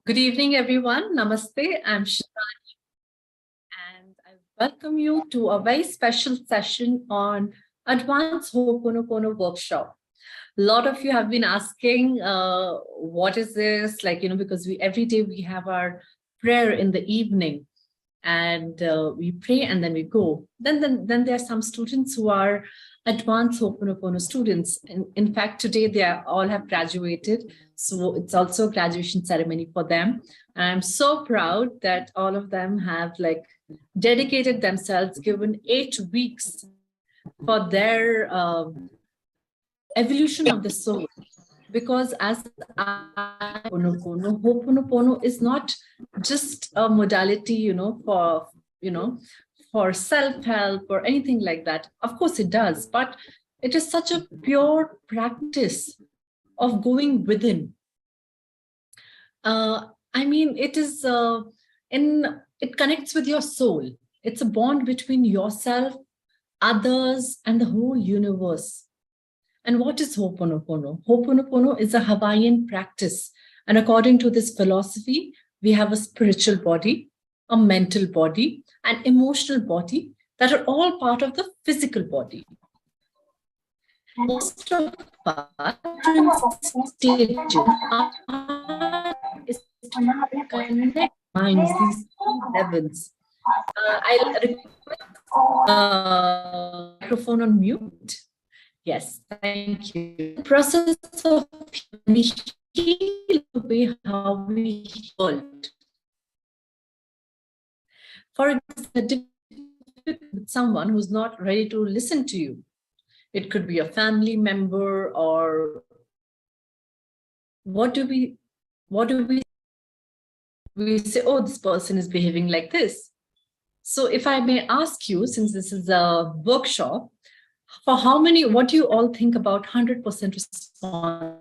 Good evening, everyone. Namaste. I'm Shivani, and I welcome you to a very special session on Advanced Ho'oponopono workshop. A lot of you have been asking, what is this? Because we every day we have our prayer in the evening, and we pray and then we go. Then there are some students who are advanced Ho'oponopono students. In fact, today they are, all have graduated. So it's also a graduation ceremony for them. And I'm so proud that all of them have dedicated themselves, given 8 weeks for their evolution of the soul. Because as Ho'oponopono is not just a modality, for self-help or anything like that. Of course it does, but it is such a pure practice of going within. It is it connects with your soul. It's a bond between yourself, others, and the whole universe. And what is Ho'oponopono? Ho'oponopono is a Hawaiian practice. And according to this philosophy, we have a spiritual body, a mental body, an emotional body that are all part of the physical body. Most of our stages is to connect minds, these levels. I'll request microphone on mute. Yes, thank you. The process of we heal the way how we world. For example, with someone who's not ready to listen to you. It could be a family member, or what do we say, oh, this person is behaving like this. So if I may ask you, since this is a workshop, for how many, what do you all think about 100% response?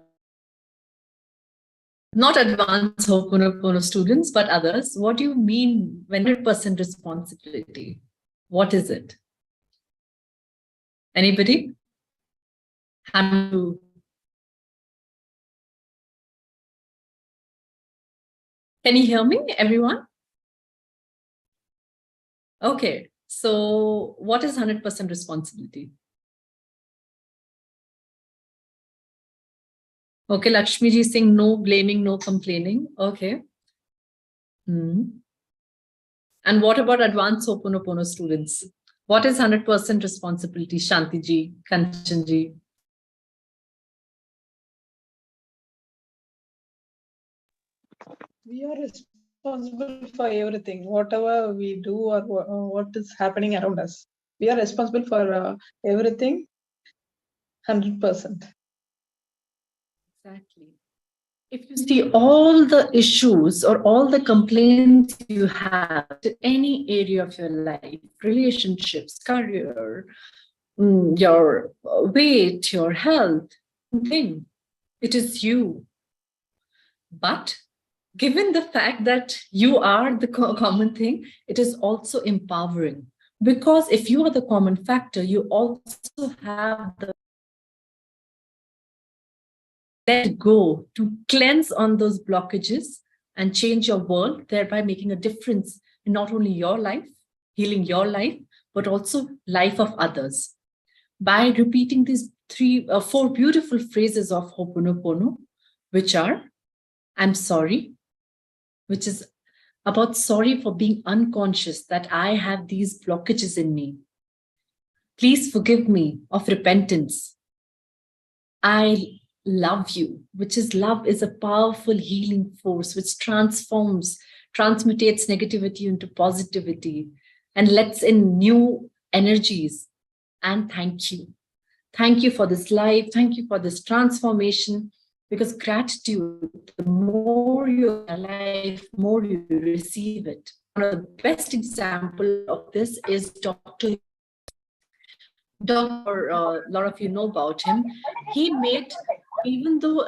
Not advanced Ho'oponopono students, but others. What do you mean when 100% responsibility? What is it? Anybody? Can you hear me, everyone? Okay, so what is 100% responsibility? Okay, Lakshmi ji saying no blaming, no complaining. Okay. And what about advanced Ho'oponopono students? What is 100% responsibility? Shanti ji, Kanchan ji. We are responsible for everything, whatever we do or what is happening around us. We are responsible for everything 100%. Exactly. If you see all the issues or all the complaints you have to any area of your life, relationships, career, your weight, your health, thing, it is you. But given the fact that you are the common thing, it is also empowering. Because if you are the common factor, you also have the let go to cleanse on those blockages and change your world, thereby making a difference in not only your life, healing your life, but also life of others. By repeating these four beautiful phrases of Ho'oponopono, which are, I'm sorry, which is about sorry for being unconscious that I have these blockages in me. Please forgive me of repentance. I love you, which is love is a powerful healing force which transmutates negativity into positivity and lets in new energies. And thank you. Thank you for this life. Thank you for this transformation. Because gratitude, the more you alive, more you receive it. One of the best example of this is Dr. A lot of you know about him. He made, even though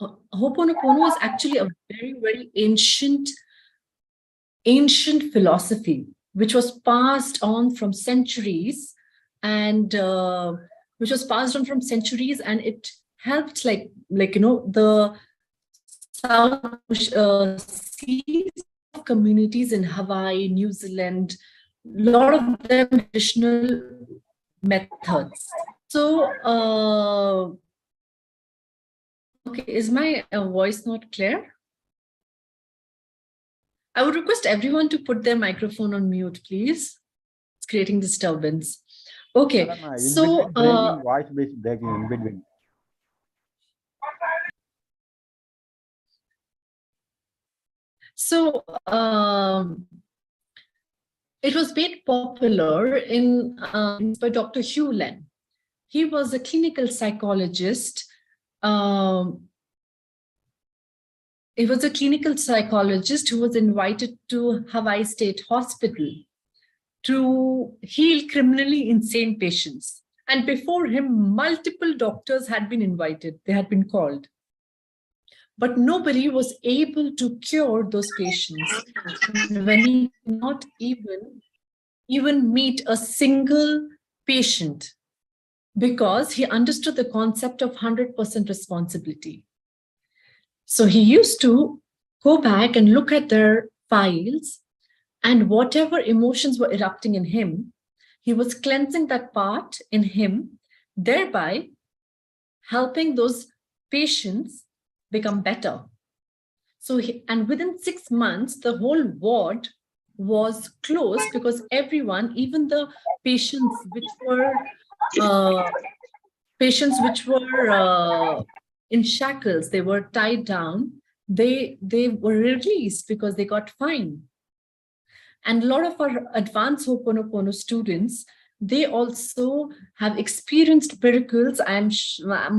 Ho'oponopono is actually a very, very ancient philosophy, which was passed on from centuries, and it helped the South Seas communities in Hawaii, New Zealand, a lot of them traditional methods. So, okay, is my voice not clear? I would request everyone to put their microphone on mute, please. It's creating disturbance. Okay, so voice breaking in between. So it was made popular in by Dr. Hugh Len. He was a clinical psychologist. He was a clinical psychologist who was invited to Hawaii State Hospital to heal criminally insane patients. And before him, multiple doctors had been invited. They had been called. But nobody was able to cure those patients when he did not even meet a single patient, because he understood the concept of 100% responsibility. So he used to go back and look at their files, and whatever emotions were erupting in him, he was cleansing that part in him, thereby helping those patients become better. So, and within 6 months, the whole ward was closed, because everyone, even the patients which were in shackles, they were tied down, they were released because they got fined. And a lot of our advanced Ho'oponopono students, they also have experienced miracles.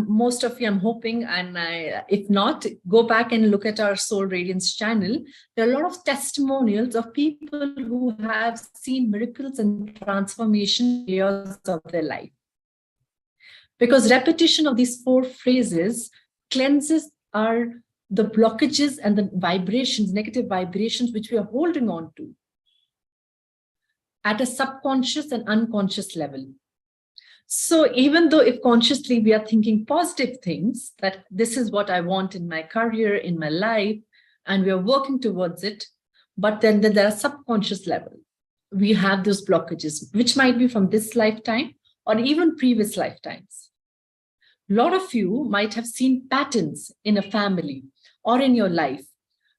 Most of you, I'm hoping, and if not, go back and look at our Soul Radiance channel. There are a lot of testimonials of people who have seen miracles and transformation years of their life. Because repetition of these 4 phrases cleanses the blockages and the vibrations, negative vibrations, which we are holding on to at a subconscious and unconscious level. So even though if consciously we are thinking positive things, that this is what I want in my career, in my life, and we are working towards it, but then there are subconscious level. We have those blockages, which might be from this lifetime or even previous lifetimes. A lot of you might have seen patterns in a family or in your life.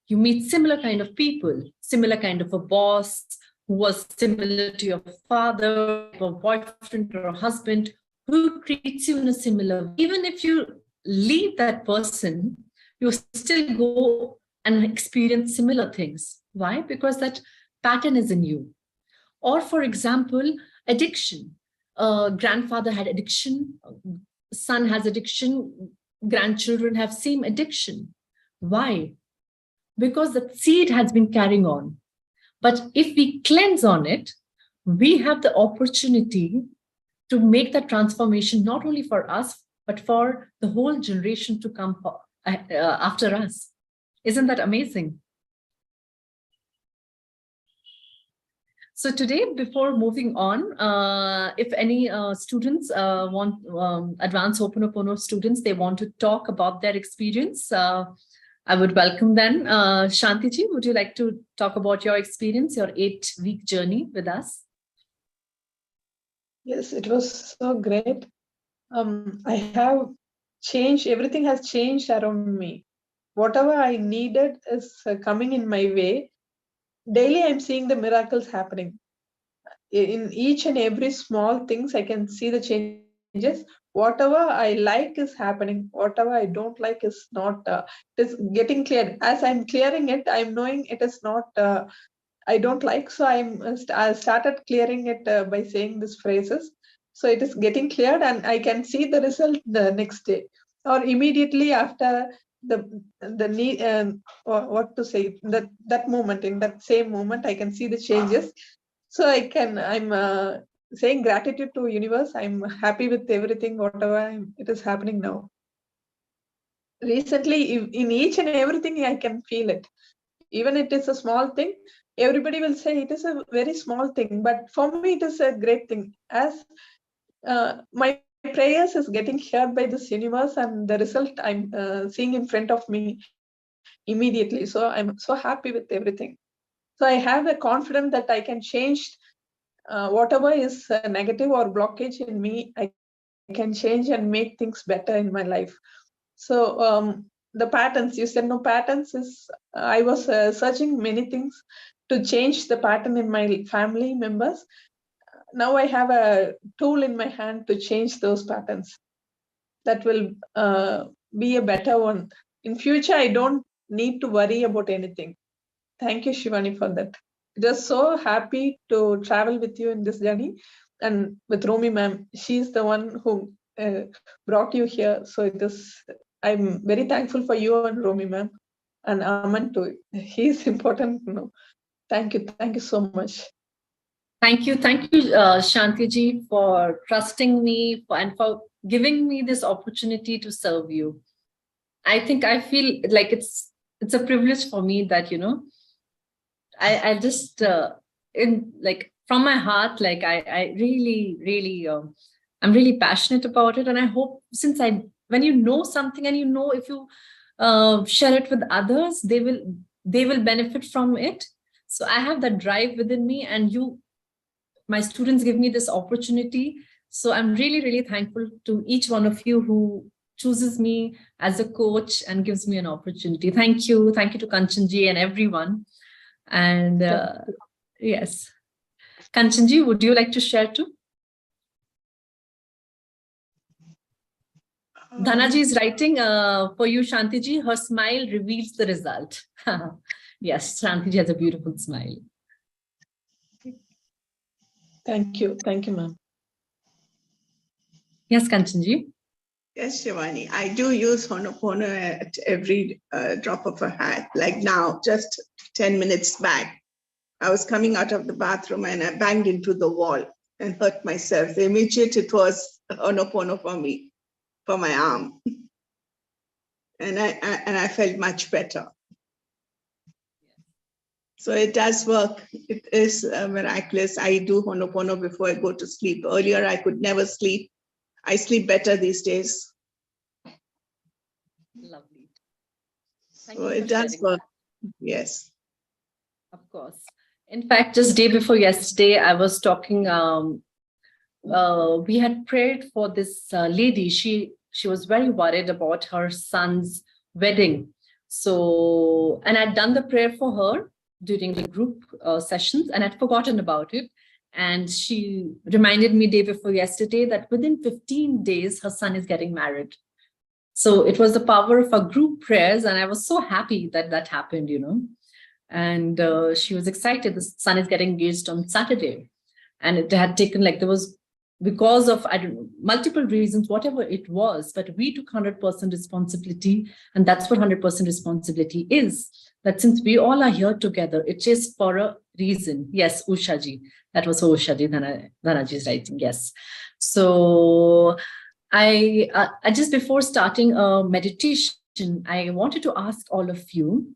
You meet similar kind of people, similar kind of a boss, who was similar to your father, or boyfriend or husband, who treats you in a similar way. Even if you leave that person, you still go and experience similar things. Why? Because that pattern is in you. Or for example, addiction. Grandfather had addiction, son has addiction, grandchildren have same addiction. Why? Because the seed has been carrying on. But if we cleanse on it, we have the opportunity to make that transformation not only for us, but for the whole generation to come after us. Isn't that amazing? So today, before moving on, if any students want, advanced Ho'oponopono students, they want to talk about their experience, I would welcome them. Shantiji, would you like to talk about your experience, your 8-week journey with us? Yes, it was so great. I have changed, everything has changed around me. Whatever I needed is coming in my way. Daily, I'm seeing the miracles happening. In each and every small things, I can see the changes. Whatever I like is happening. Whatever I don't like is not. It is getting cleared. As I'm clearing it, I'm knowing it is not. I don't like. So I started clearing it by saying these phrases. So it is getting cleared, and I can see the result the next day or immediately after the need. What to say? That moment, in that same moment, I can see the changes. So I'm saying gratitude to universe. I'm happy with everything, whatever it is happening now. Recently, in each and everything, I can feel it. Even it is a small thing, everybody will say it is a very small thing, but for me, it is a great thing. As my prayers is getting heard by this universe, and the result I'm seeing in front of me. immediately. So I'm so happy with everything. So I have the confidence that I can change whatever is negative or blockage in me. I can change and make things better in my life. So the patterns, you said no patterns is, I was searching many things to change the pattern in my family members. Now I have a tool in my hand to change those patterns. That will be a better one. In future, I don't need to worry about anything. Thank you, Shivani, for that. Just so happy to travel with you in this journey. And with Romi ma'am, she's the one who brought you here. So I'm very thankful for you and Romi ma'am and Aman too. He's important. No. Thank you so much. Thank you, Shantiji, for trusting me and for giving me this opportunity to serve you. I feel like it's a privilege for me that, you know, I just in like from my heart, like I really I'm really passionate about it, and I hope when you know something and you know if you share it with others, they will benefit from it. So I have that drive within me, and my students give me this opportunity. So I'm really thankful to each one of you who chooses me as a coach and gives me an opportunity. Thank you to Kanchanji and everyone. And yes, Kanchanji, would you like to share too? Dhanaji is writing for you, Shantiji. Her smile reveals the result. Yes, Shantiji has a beautiful smile. Thank you, ma'am. Yes, Kanchanji. Yes, Shivani, I do use Ho'oponopono at every drop of a hat. Like now, just 10 minutes back, I was coming out of the bathroom and I banged into the wall and hurt myself. The immediate it was Ho'oponopono for me, for my arm. And I felt much better. So it does work. It is miraculous. I do Ho'oponopono before I go to sleep. Earlier, I could never sleep. I sleep better these days. Lovely. So it does work. Yes. Of course. In fact, just day before yesterday, I was talking, we had prayed for this lady. She was very worried about her son's wedding. So, and I'd done the prayer for her during the group sessions, and I'd forgotten about it. And she reminded me day before yesterday that within 15 days, her son is getting married. So it was the power of our group prayers. And I was so happy that happened, you know. And she was excited. The son is getting engaged on Saturday. And it had taken, like, there was, because of, I don't know, multiple reasons, whatever it was, but we took 100% responsibility. And that's what 100% responsibility is. That since we all are here together, it is for a reason. Yes, Ushaji. That was Ushaji, Dhanaji's writing, yes. So I just before starting a meditation, I wanted to ask all of you,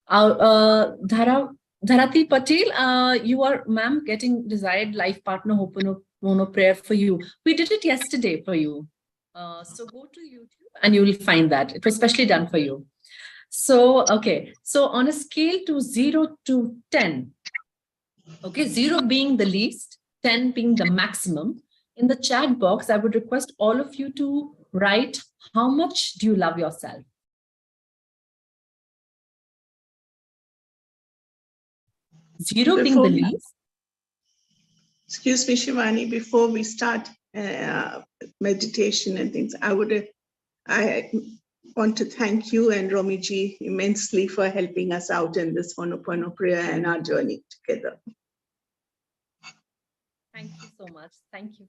Dharati Patel, you are, ma'am, getting desired life partner Ho'oponopono prayer for you. We did it yesterday for you. So go to YouTube and you will find that. It was specially done for you. So, okay. So on a scale to 0 to 10, okay, 0 being the least, 10 being the maximum, in the chat box, I would request all of you to write, how much do you love yourself? Zero being the least. Excuse me, Shivani, before we start meditation and things, I want to thank you and Romiji immensely for helping us out in this Ho'oponopono prayer and our journey together. Thank you so much. Thank you.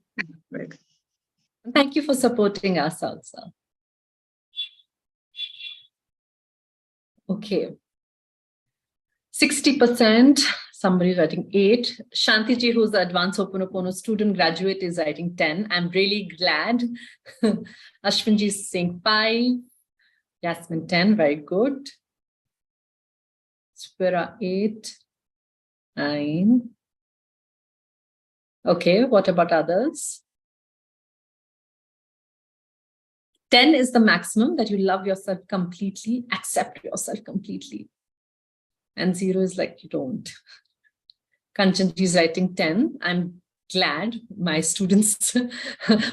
Right. And thank you for supporting us also. Okay. 60%, somebody writing 8. Shantiji, who's the advanced Ho'oponopono student graduate, is writing 10. I'm really glad. Ashwinji is saying 5. Yasmin 10, very good. Spira 8, 9. Okay, what about others? 10 is the maximum, that you love yourself completely, accept yourself completely. And 0 is like you don't. Kanchan is writing 10. I'm glad my students,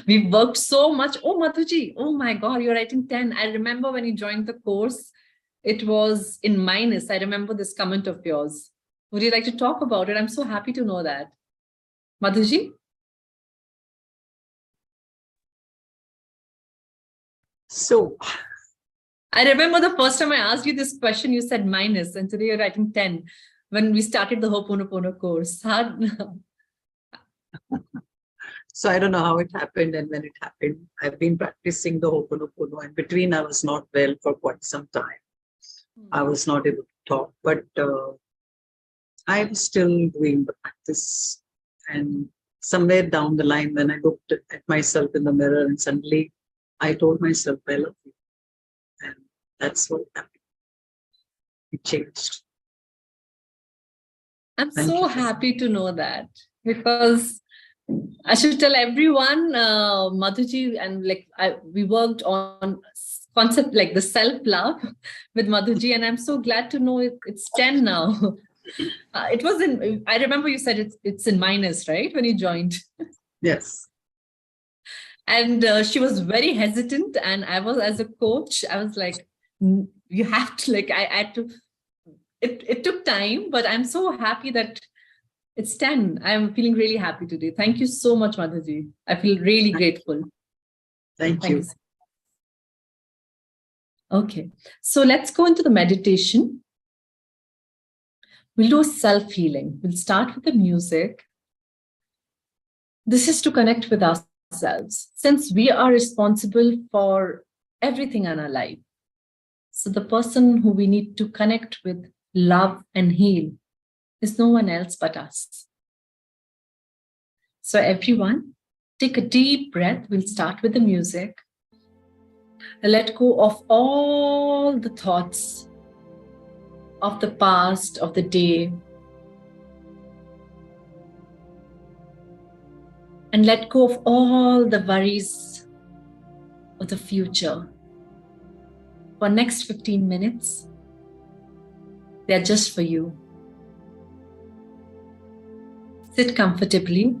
we've worked so much. Oh, Madhuji, oh my God, you're writing 10. I remember when you joined the course, it was in minus. I remember this comment of yours. Would you like to talk about it? I'm so happy to know that. Madhuji? So, I remember the first time I asked you this question, you said minus, and today you're writing 10 when we started the Ho'oponopono course. so I don't know how it happened and when it happened. I've been practicing the Ho'oponopono, and between I was not well for quite some time. I was not able to talk, but I was still doing the practice. And somewhere down the line, when I looked at myself in the mirror, and suddenly I told myself, I love you. And that's what happened. It changed. I'm Thank so you. happy to know that, because I should tell everyone, Madhuji, and we worked on concept like the self-love with Madhuji, and I'm so glad to know it's 10 now. It was I remember you said it's in minus, right? When you joined. Yes. And she was very hesitant, and I was, as a coach, I was like, you have to, I had to, it took time, but I'm so happy that it's 10. I'm feeling really happy today. Thank you so much, Madhuji. I feel really grateful. Thank you. Okay, so let's go into the meditation. We'll do self-healing. We'll start with the music. This is to connect with ourselves, since we are responsible for everything in our life. So the person who we need to connect with, love, and heal is no one else but us. So everyone, take a deep breath. We'll start with the music. Let go of all the thoughts of the past, of the day. And let go of all the worries of the future. For next 15 minutes, they're just for you. Sit comfortably.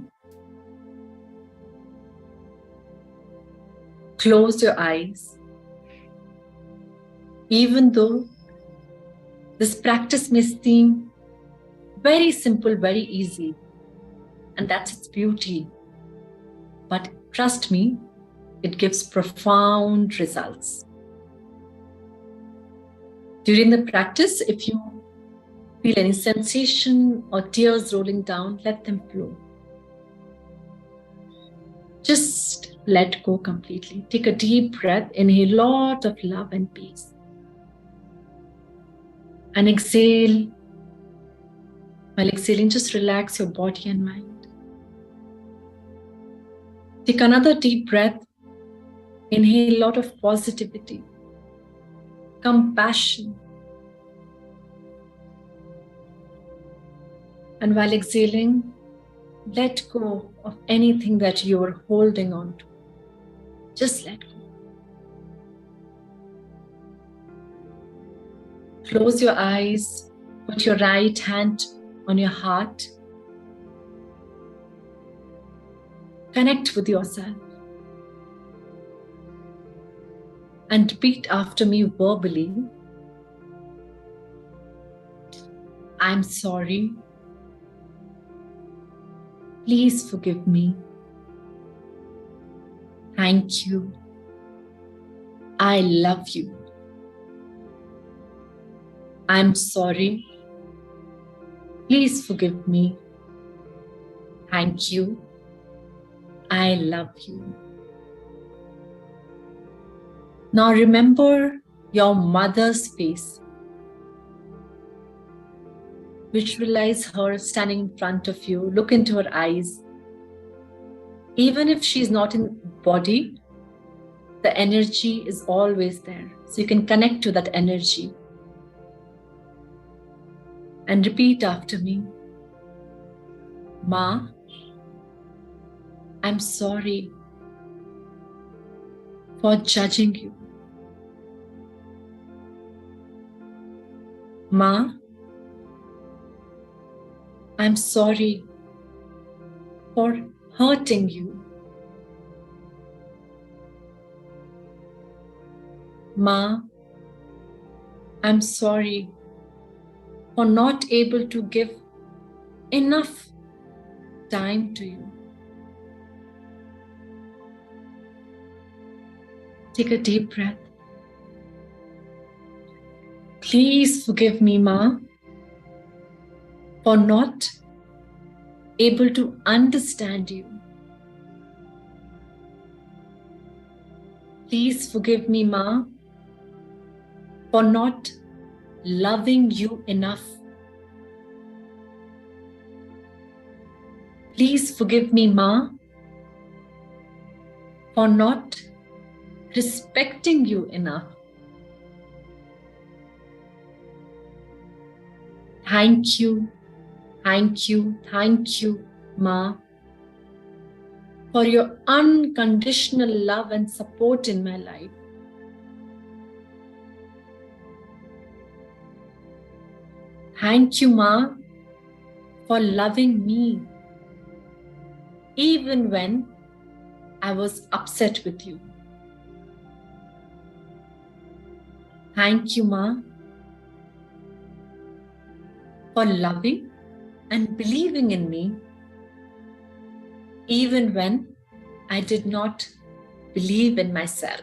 Close your eyes. Even though this practice may seem very simple, very easy, and that's its beauty. But trust me, it gives profound results. During the practice, if you feel any sensation or tears rolling down, let them flow. Just let go completely. Take a deep breath, inhale a lot of love and peace. And exhale. While exhaling, just relax your body and mind. Take another deep breath. Inhale a lot of positivity, compassion. And while exhaling, let go of anything that you're holding on to. Just let go. Close your eyes. Put your right hand on your heart. Connect with yourself. And repeat after me verbally. I'm sorry. Please forgive me. Thank you. I love you. I'm sorry. Please forgive me. Thank you. I love you. Now remember your mother's face. Visualize her standing in front of you. Look into her eyes. Even if she's not in body, the energy is always there. So you can connect to that energy. And repeat after me. Ma, I'm sorry for judging you. Ma, I'm sorry for hurting you. Ma, I'm sorry for not able to give enough time to you. Take a deep breath. Please forgive me, Ma, for not able to understand you. Please forgive me, Ma, for not loving you enough. Please forgive me, Ma, for not respecting you enough. Thank you, Ma, for your unconditional love and support in my life. Thank you, Ma, for loving me even when I was upset with you. Thank you, Ma, for loving and believing in me even when I did not believe in myself.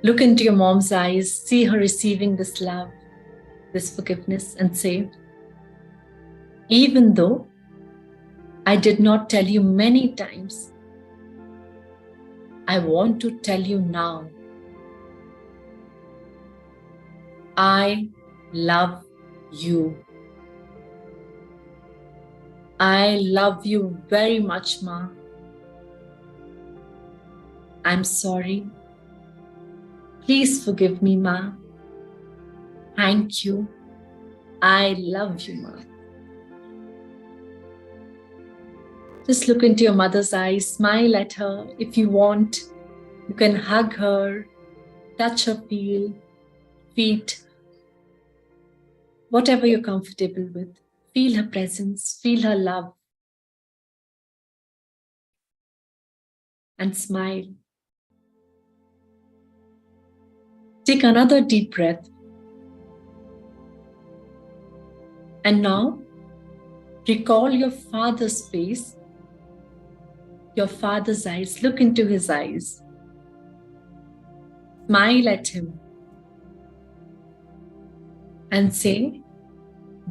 Look into your mom's eyes, see her receiving this love, this forgiveness, and say, even though I did not tell you many times, I want to tell you now, I love you. I love you very much, Ma. I'm sorry. Please forgive me, Ma. Thank you. I love you, Ma. Just look into your mother's eyes, smile at her. If you want, you can hug her, touch her feet, whatever you're comfortable with. Feel her presence, feel her love, and smile. Take another deep breath. And now, recall your father's face, your father's eyes. Look into his eyes. Smile at him and say,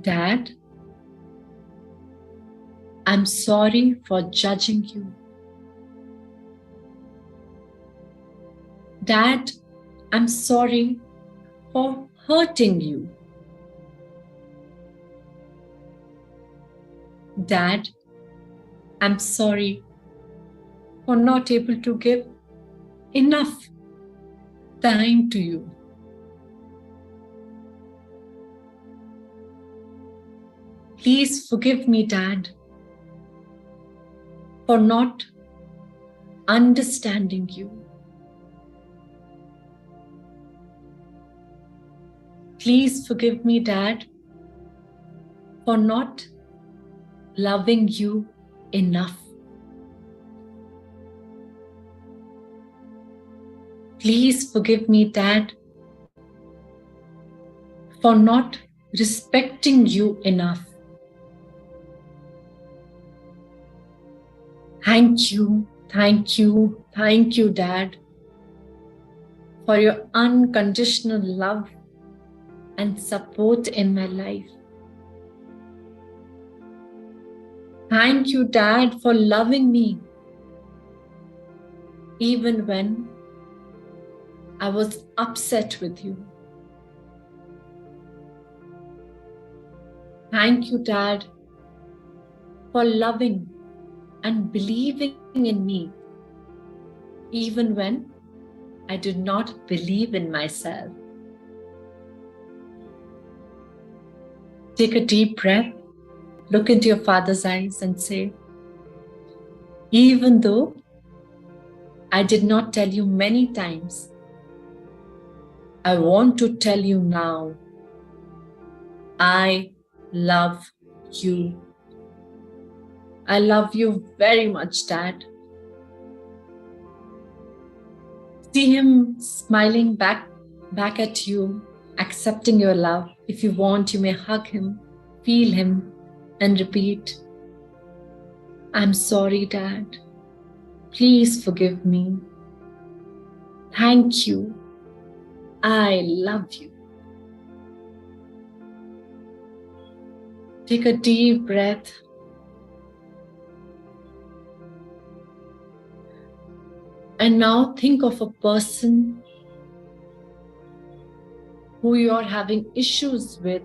Dad, I'm sorry for judging you. Dad, I'm sorry for hurting you. Dad, I'm sorry for not able to give enough time to you. Please forgive me, Dad, for not understanding you. Please forgive me, Dad, for not loving you enough. Please forgive me, Dad, for not respecting you enough. Thank you, Dad, for your unconditional love and support in my life. Thank you, Dad, for loving me even when I was upset with you. Thank you, Dad, for loving and believing in me even when I did not believe in myself. Take a deep breath Look into your father's eyes and say, even though I did not tell you many times, I want to tell you now, I love you. I love you very much, Dad. See him smiling back at you, accepting your love. If you want, you may hug him, feel him, and repeat, I'm sorry, Dad. Please forgive me. Thank you. I love you. Take a deep breath. And now think of a person who you are having issues with,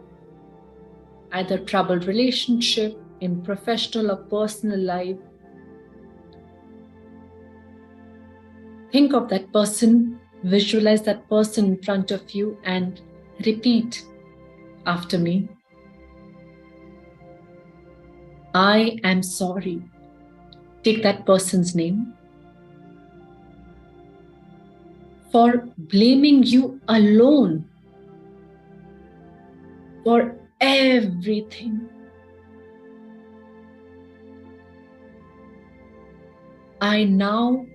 either troubled relationship, in professional or personal life. Think of that person, visualize that person in front of you and repeat after me. I am sorry. Take that person's name for blaming you alone for everything. I now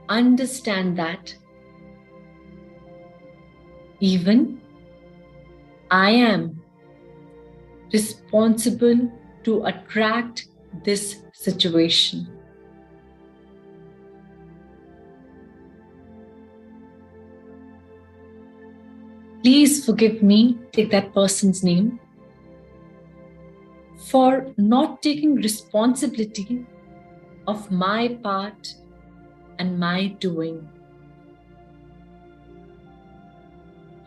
understand that even I am responsible to attract this situation. Please forgive me, take that person's name, for not taking responsibility of my part and my doing.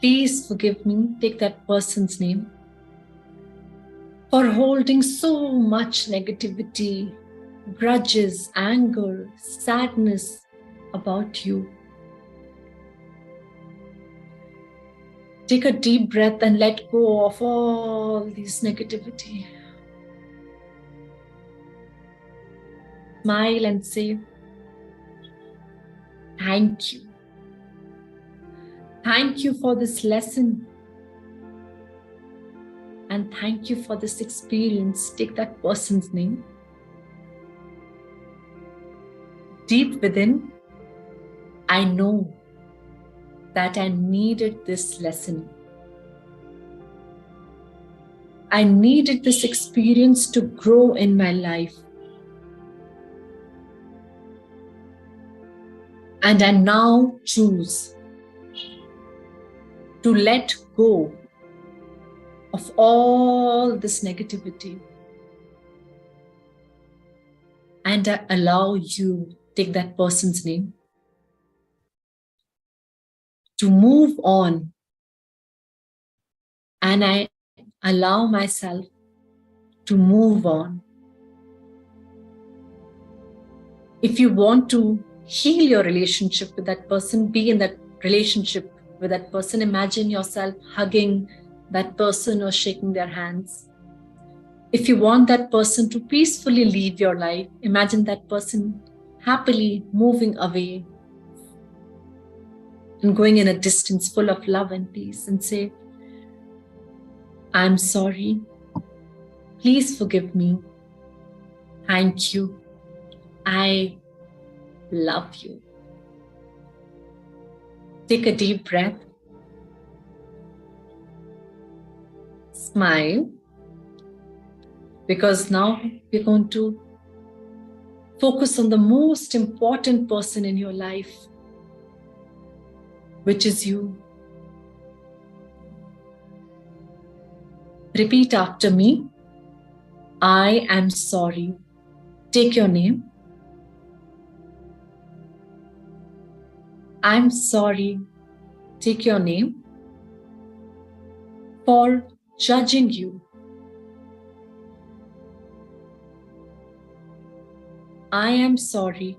Please forgive me, take that person's name, for holding so much negativity, grudges, anger, sadness about you. Take a deep breath and let go of all this negativity. Smile and say, thank you. Thank you for this lesson. And thank you for this experience. Take that person's name. Deep within, I know that I needed this lesson. I needed this experience to grow in my life. And I now choose to let go of all this negativity. And I allow you, take that person's name, to move on. And I allow myself to move on. If you want to heal your relationship with that person, be in that relationship with that person. Imagine yourself hugging that person or shaking their hands. If you want that person to peacefully leave your life, imagine that person happily moving away and going in a distance full of love and peace, and say, I'm sorry. Please forgive me. Thank you. I love you. Take a deep breath. Smile. Because now we're going to focus on the most important person in your life, which is you. Repeat after me. I am sorry. Take your name. I'm sorry. Take your name. For judging you. I am sorry.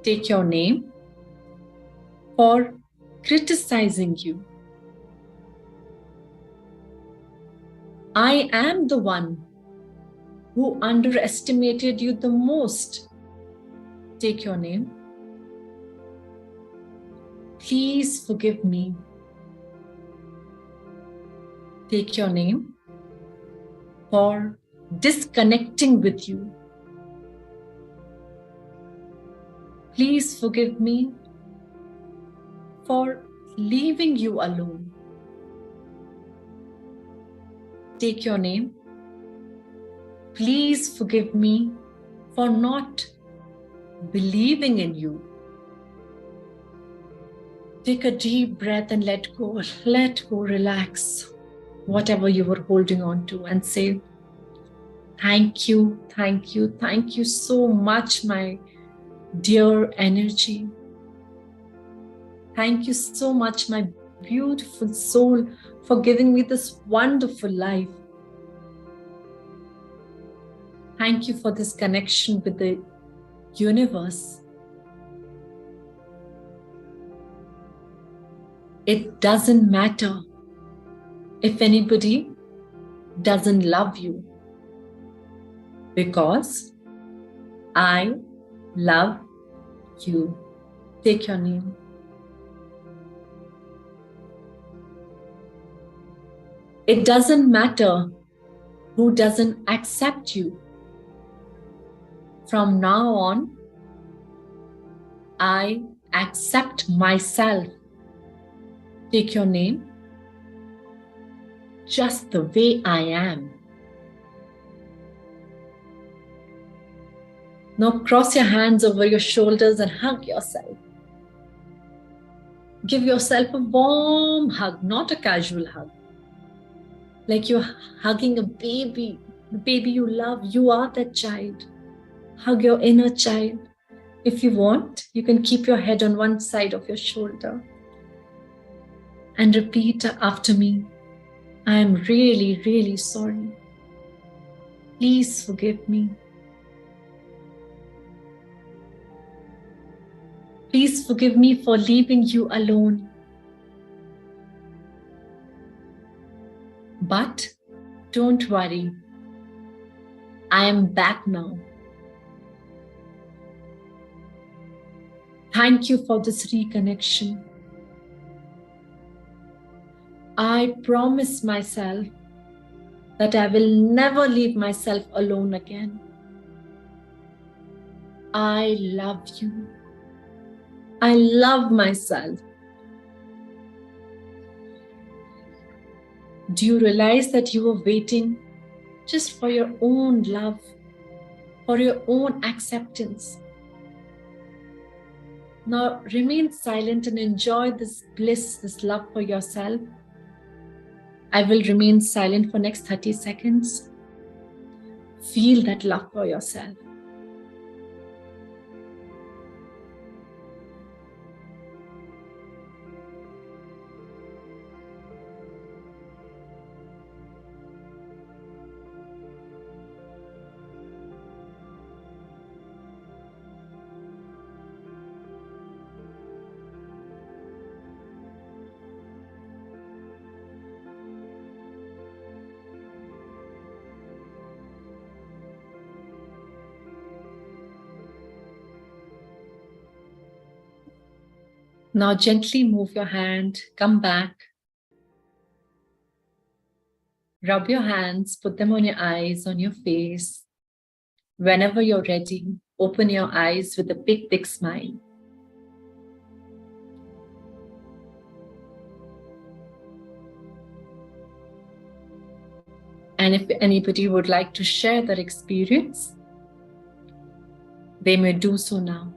Take your name. For criticizing you. I am the one who underestimated you the most. Take your name. Please forgive me. Take your name for disconnecting with you. Please forgive me for leaving you alone. Take your name. Please forgive me for not believing in you. Take a deep breath and let go. Let go, relax whatever you were holding on to and say, thank you, thank you, thank you so much, my dear energy. Thank you so much, my beautiful soul, for giving me this wonderful life. Thank you for this connection with the universe. It doesn't matter if anybody doesn't love you, because I love you. Take your name. It doesn't matter who doesn't accept you. From now on, I accept myself. Take your name. Just the way I am. Now cross your hands over your shoulders and hug yourself. Give yourself a warm hug, not a casual hug. Like you're hugging a baby, the baby you love. You are that child. Hug your inner child. If you want, you can keep your head on one side of your shoulder and repeat after me. I am really, really sorry. Please forgive me. Please forgive me for leaving you alone. But don't worry. I am back now. Thank you for this reconnection. I promise myself that I will never leave myself alone again. I love you. I love myself. Do you realize that you were waiting just for your own love, for your own acceptance? Now remain silent and enjoy this bliss, this love for yourself. I will remain silent for next 30 seconds. Feel that love for yourself. Now gently move your hand, come back. Rub your hands, put them on your eyes, on your face. Whenever you're ready, open your eyes with a big, big smile. And if anybody would like to share their experience, they may do so now.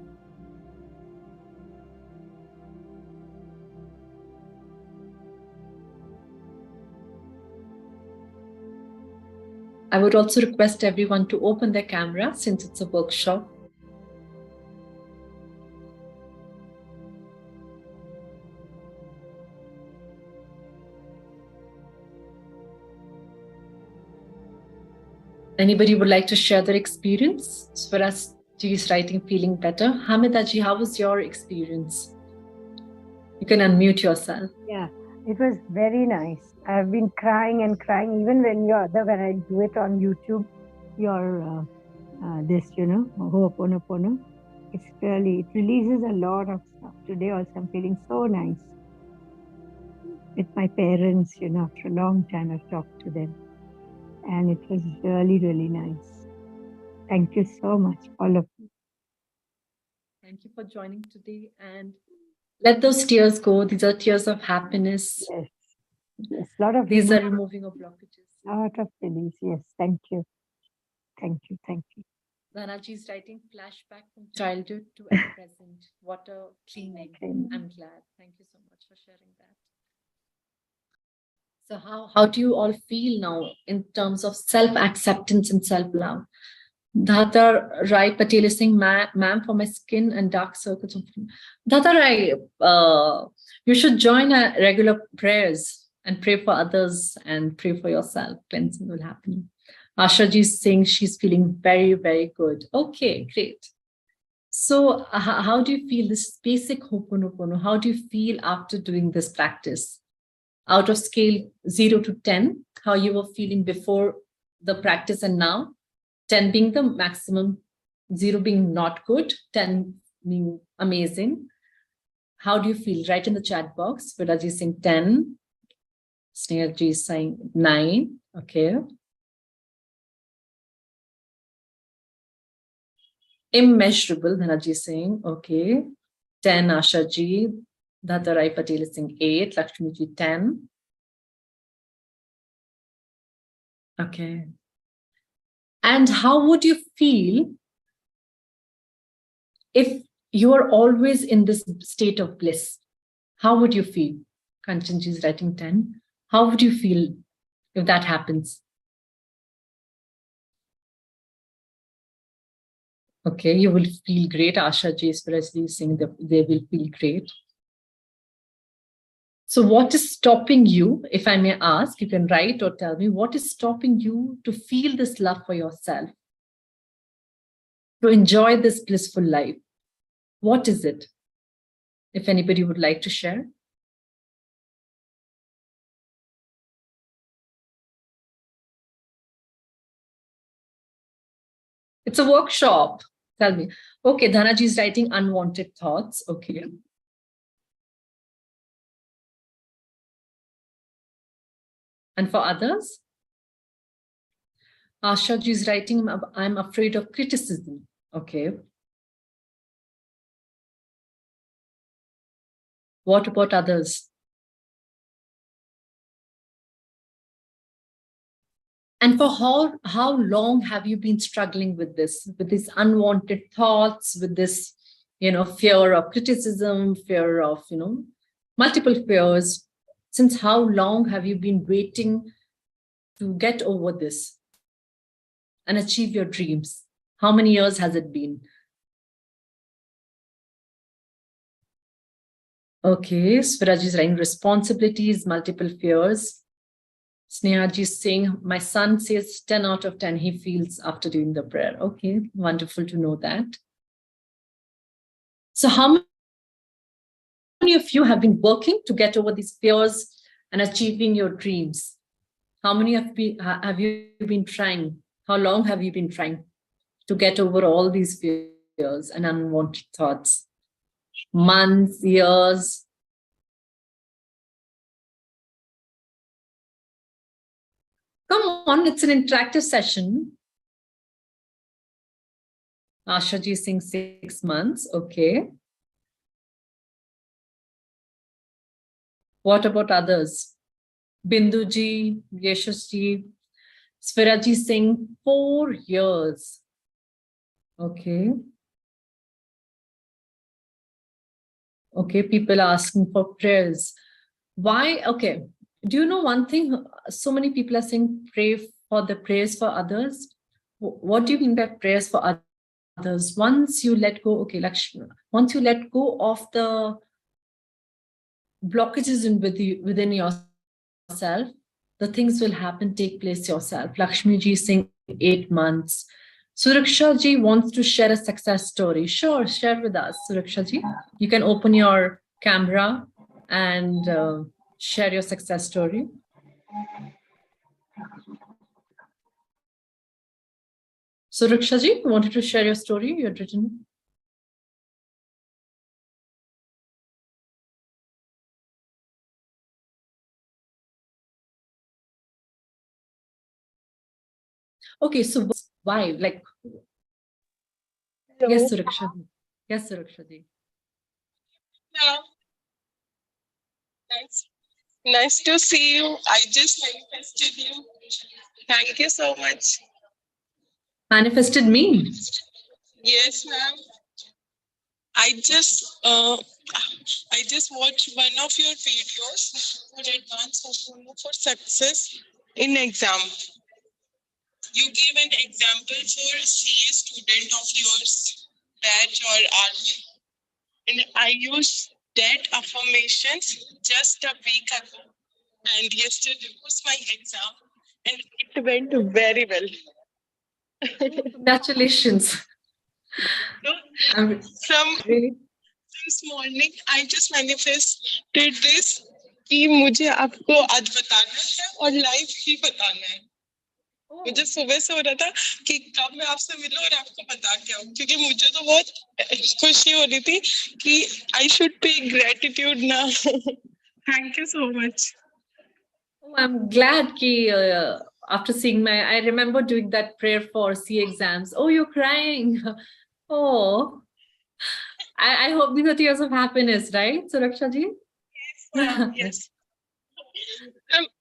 I would also request everyone to open their camera since it's a workshop. Anybody would like to share their experience? Swarashji is writing, feeling better. Hamidaji, how was your experience? You can unmute yourself. Yeah, It was very nice. I've been crying and crying, even when I do it on YouTube, Ho'oponopono. It releases a lot of stuff. Today also I'm feeling so nice. With my parents, after a long time I've talked to them. And it was really, really nice. Thank you so much, all of you. Thank you for joining today, and let those tears go. These are tears of happiness. Yes. Yes, lot of These are release. removing of blockages. Lot of release. Yes, thank you. Thank you. Thank you. Dhanaji is writing flashback from childhood to at present. What a cleaning. Okay. I'm glad. Thank you so much for sharing that. So how do you all feel now in terms of self-acceptance and self-love? Dhata Rai Patel is saying, ma'am, for my skin and dark circles. Dhata Rai, you should join a regular prayers and pray for others and pray for yourself. Cleansing will happen. Asha ji is saying she's feeling very, very good. Okay, great. So how do you feel this basic Ho'oponopono? How do you feel after doing this practice? Out of scale 0 to 10, how you were feeling before the practice and now? 10 being the maximum, 0 being not good, 10 being amazing. How do you feel? Write in the chat box. Vidaji is saying 10. Snehaji is saying 9. Okay. Immeasurable, Dhanaji is saying, okay. 10, Asha ji. Dhata Rai Patel is saying 8. Lakshmi ji, 10. Okay. And how would you feel if you are always in this state of bliss? How would you feel? Kanchanji is writing 10. How would you feel if that happens? Okay, you will feel great. Asha Ji is saying that they will feel great. So what is stopping you, if I may ask, you can write or tell me, what is stopping you to feel this love for yourself, to enjoy this blissful life? What is it? If anybody would like to share. It's a workshop. Tell me. Okay, Dhanaji is writing unwanted thoughts. Okay. And for others? Asha ji is writing, I'm afraid of criticism. Okay. What about others? And for how long have you been struggling with these unwanted thoughts, with this, fear of criticism, fear of, multiple fears? Since how long have you been waiting to get over this and achieve your dreams? How many years has it been? Okay, Swaraj is writing responsibilities, multiple fears. Snehaji is saying, my son says 10 out of 10 he feels after doing the prayer. Okay, wonderful to know that. So how many of you have been working to get over these fears and achieving your dreams? How many have you been trying? How long have you been trying to get over all these fears and unwanted thoughts? Months, years? Come on, it's an interactive session. Asha ji is saying 6 months. Okay. What about others? Bindu ji, Yashash ji, Sfira ji saying 4 years. Okay. Okay, people asking for prayers. Why? Okay. Do you know one thing? So many people are saying pray for the prayers for others. What do you mean by prayers for others? Once you let go, okay, Lakshmi, once you let go of the blockages within yourself, the things will happen, take place yourself. Lakshmi ji is saying 8 months. Suraksha ji wants to share a success story. Sure, share with us, Suraksha ji. You can open your camera and share your success story. So Raksha ji, you wanted to share your story you had written? Okay, so why? Like, Hello. yes, Suraksha. Yes, Suraksha ji. Yeah. Nice to see you. I just manifested you. Thank you so much. Manifested me. Yes, ma'am. I just watched one of your videos for advanced Hopono for success in exam. You gave an example for CA student of yours, batch or army, and I used that affirmations just a week ago. And yesterday was my exam, and it went very well. Congratulations. So, I'm from really this morning, I just manifested this कि मुझे आपको आज बताना है और live ही बताना है. मुझे सुबह से हो रहा था कि कब मैं आपसे मिलूं और आपको बता के आऊं, क्योंकि मुझे तो बहुत खुशी हो रही थी कि I should pay gratitude now. Thank you so much. Oh, I'm glad ki after seeing I remember doing that prayer for C exams. Oh, you're crying. Oh, I hope these are tears of happiness, right, Suraksha ji? Yes.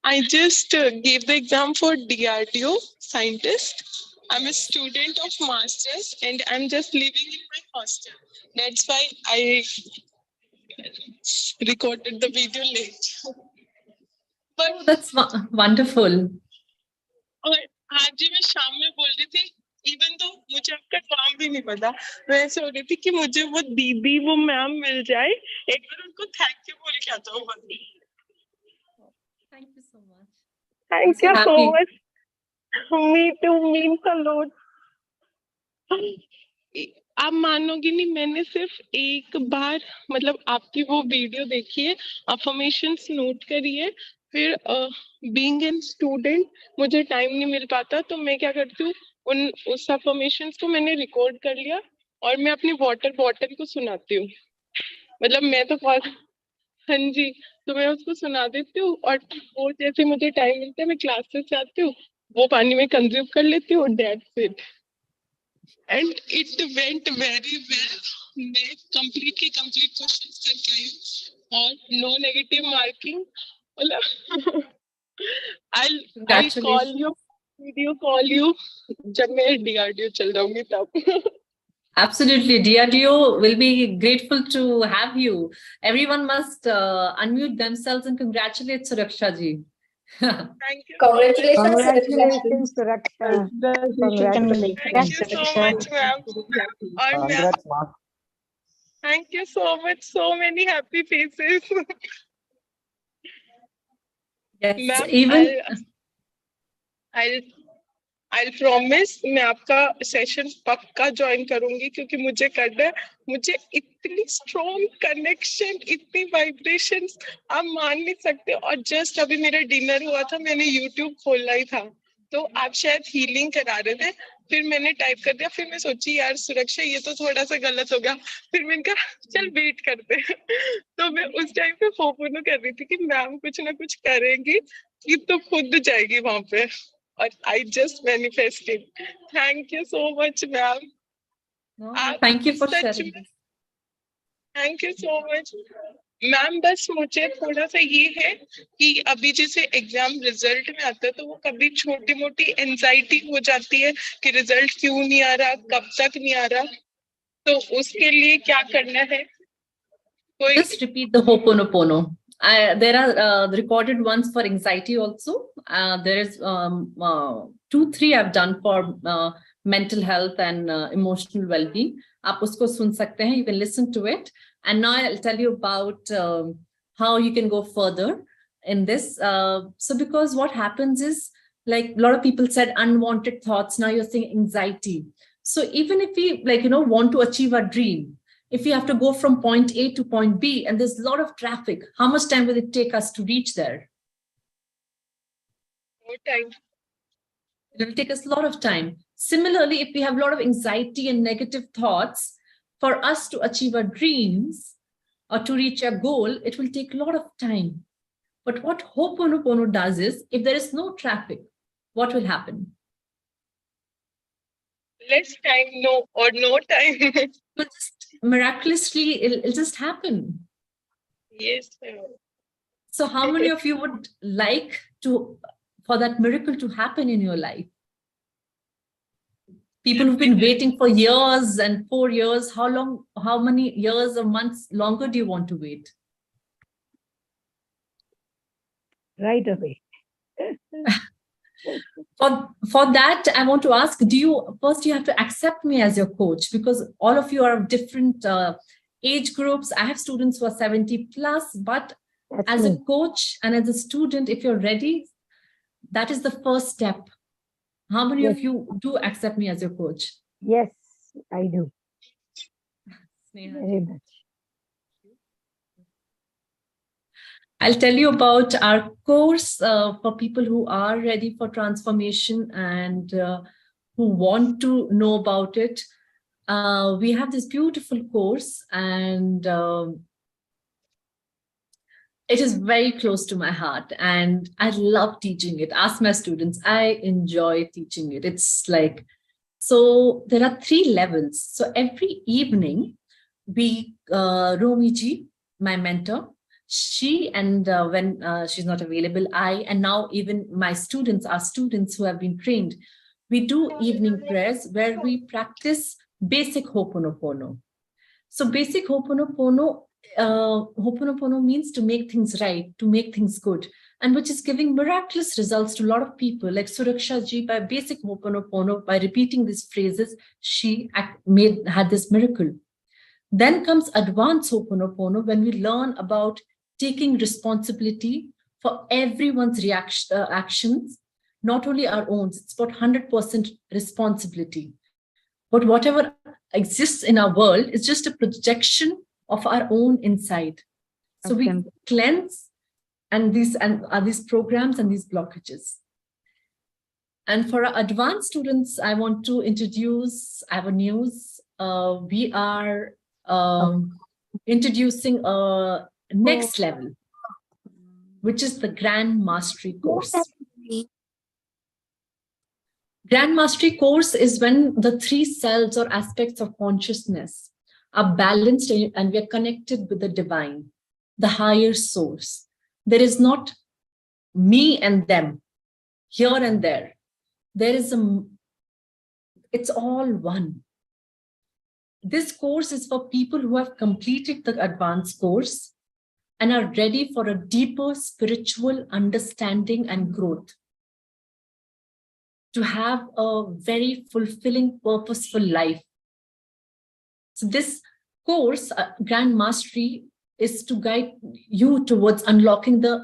I just gave the exam for DRDO scientist. I'm a student of masters and I'm just living in my hostel. That's why I recorded the video late. But Oh, that's wonderful. और आज ही मैं शाम में बोल रही थी, even तो मुझे आपका नाम भी नहीं पता, मैं ऐसे हो रही थी कि मुझे वो दीदी वो मैम मिल जाए, एक बार उनको थैंक यू बोल के आता हूँ. Thank you so much. Thank you so much. Me too, means a lot. आप मानोगे नहीं, मैंने सिर्फ एक बार मतलब आपकी वो वीडियो देखी है, अफर्मेशंस नोट करी है, फिर बीइंग एन स्टूडेंट मुझे टाइम नहीं मिल पाता, तो मैं क्या करती हूँ उस अफर्मेशंस को मैंने रिकॉर्ड कर लिया और मैं अपनी वाटर बॉटल को सुनाती हूँ. मतलब मैं तो हाँ जी, तो मैं उसको सुना देती हूँ और वो जैसे मुझे टाइम मिलता है मैं क्लासेस से आती हूँ, वो पानी में कंज्यूम कर लेती हूँ. That's it. And it went very well. मैं कंप्लीट क्वेश्चंस करके आई हूँ और नो नेगेटिव मार्किंग. मतलब I'll call you, video call you जब मैं DRDO चल जाऊंगी तब. Absolutely. DRDO will be grateful to have you. Everyone must unmute themselves and congratulate Suraksha ji. Thank you. Congratulations, Suraksha. Congratulations. Thank you so much, ma'am. और Congrats, ma'am. thank you so much. So many happy faces. Yes, Ma'am, even I'll promise मैं आपका session पक्का join करूंगी, क्योंकि मुझे करना है. मुझे इतनी स्ट्रॉन्ग कनेक्शन, इतनी वाइब्रेशंस आप मान नहीं सकते. और जस्ट अभी मेरा डिनर हुआ था, मैंने यूट्यूब खोला ही था, तो आप शायद हीलिंग करा रहे थे, फिर मैंने टाइप कर दिया, फिर मैं सोची यार सुरक्षा ये तो थोड़ा सा गलत हो गया, फिर मैंने कहा चल वेट करते. तो मैं उस टाइम पे फोन कर रही थी कि मैम कुछ ना कुछ करेंगी, ये तो खुद जाएगी वहां पे. और I just manifested. Thank you so much, ma'am. no, thank you for such sharing में this. Thank you so much. Ma'am बस मुझे थोड़ा सा ये है कि अभी जैसे एग्जाम रिजल्ट में आता है तो वो कभी छोटी मोटी एंजाइटी हो जाती है कि रिजल्ट क्यों नहीं आ रहा, कब तक नहीं आ रहा, तो उसके लिए क्या करना है. कोई Just repeat the Ho'oponopono. There are recorded ones for anxiety also. There is 2-3 I've done for mental health and emotional well-being. आप उसको सुन सकते हैं. You can listen to it. And now I'll tell you about how you can go further in this. So because what happens is, like a lot of people said, unwanted thoughts. Now you're saying anxiety. So even if we want to achieve a dream, If we have to go from point A to point B and there's a lot of traffic, how much time will it take us to reach there? More time. It will take us a lot of time. Similarly, if we have a lot of anxiety and negative thoughts, for us to achieve our dreams or to reach our goal, it will take a lot of time. But what Ho'oponopono does is, if there is no traffic, what will happen? Less time, no time. It will just miraculously, it'll just happen. Yes, sir. So how many of you would like for that miracle to happen in your life? People who've been waiting for years and 4 years, how many years or months longer do you want to wait? Right away. For that, I want to ask, first you have to accept me as your coach, because all of you are of different age groups. I have students who are 70 plus, but That's as a me. coach and as a student, if you're ready, that is the first step. How many Yes. of you do accept me as your coach? Yes, I do. Sneha. Very much. I'll tell you about our course for people who are ready for transformation and who want to know about it. We have this beautiful course, and it is very close to my heart, and I love teaching it. Ask my students, I enjoy teaching it. It's like, so there are 3 levels. So every evening, Romi ji, my mentor, she and when she's not available, and now even my students, our students who have been trained, we do evening prayers where we practice basic Ho'oponopono. So basic Ho'oponopono, Ho'oponopono means to make things right, to make things good, and which is giving miraculous results to a lot of people. Like Suraksha ji, by basic Ho'oponopono, by repeating these phrases, she had this miracle. Then comes advanced Ho'oponopono, when we learn about taking responsibility for everyone's actions, not only our own. It's about 100% responsibility. But whatever exists in our world is just a projection of our own inside. So we cleanse these programs and these blockages. And for our advanced students, I want to introduce our news. We are introducing a next level, which is the Grand Mastery course. Grand Mastery course is when the 3 selves or aspects of consciousness are balanced and we are connected with the divine, the higher source. There is not me and them, here and there. It's all one. This course is for people who have completed the advanced course and are ready for a deeper spiritual understanding and growth, to have a very fulfilling, purposeful life. So this course, Grand Mastery, is to guide you towards unlocking the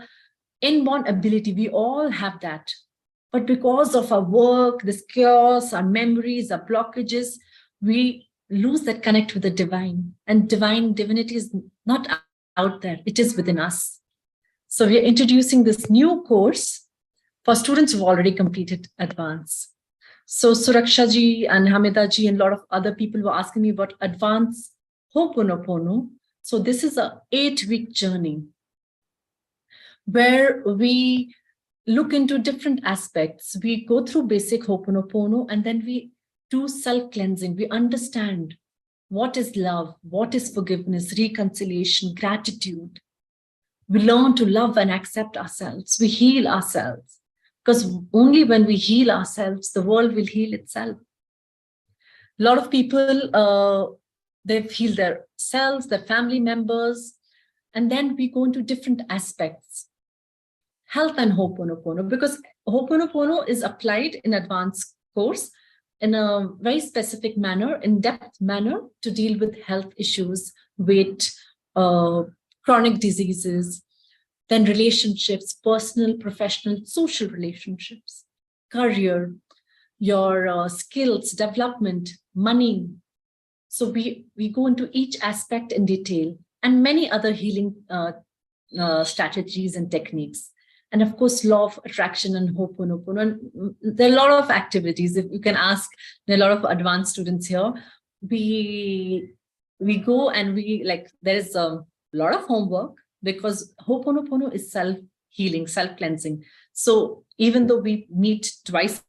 inborn ability. We all have that. But because of our work, this chaos, our memories, our blockages, we lose that connect with the divine. And divinity is not out there, it is within us. So we are introducing this new course for students who've already completed advanced. So Suraksha ji and Hamida ji and a lot of other people were asking me about advanced Ho'oponopono. So this is a 8-week journey where we look into different aspects. We go through basic Ho'oponopono and then we do self-cleansing. We understand what is love, what is forgiveness, reconciliation, gratitude. We learn to love and accept ourselves. We heal ourselves. Because only when we heal ourselves, the world will heal itself. A lot of people, they've healed their selves, their family members, and then we go into different aspects. Health and Ho'oponopono, because Ho'oponopono is applied in advanced course in a very specific manner, in-depth manner, to deal with health issues, weight, chronic diseases, then relationships, personal, professional, social relationships, career, your skills, development, money. So we go into each aspect in detail, and many other healing strategies and techniques. And of course, law of attraction and Ho'oponopono. And there are a lot of activities. If you can ask, there are a lot of advanced students here. We go and there is a lot of homework, because Ho'oponopono is self-healing, self-cleansing. So even though we meet twice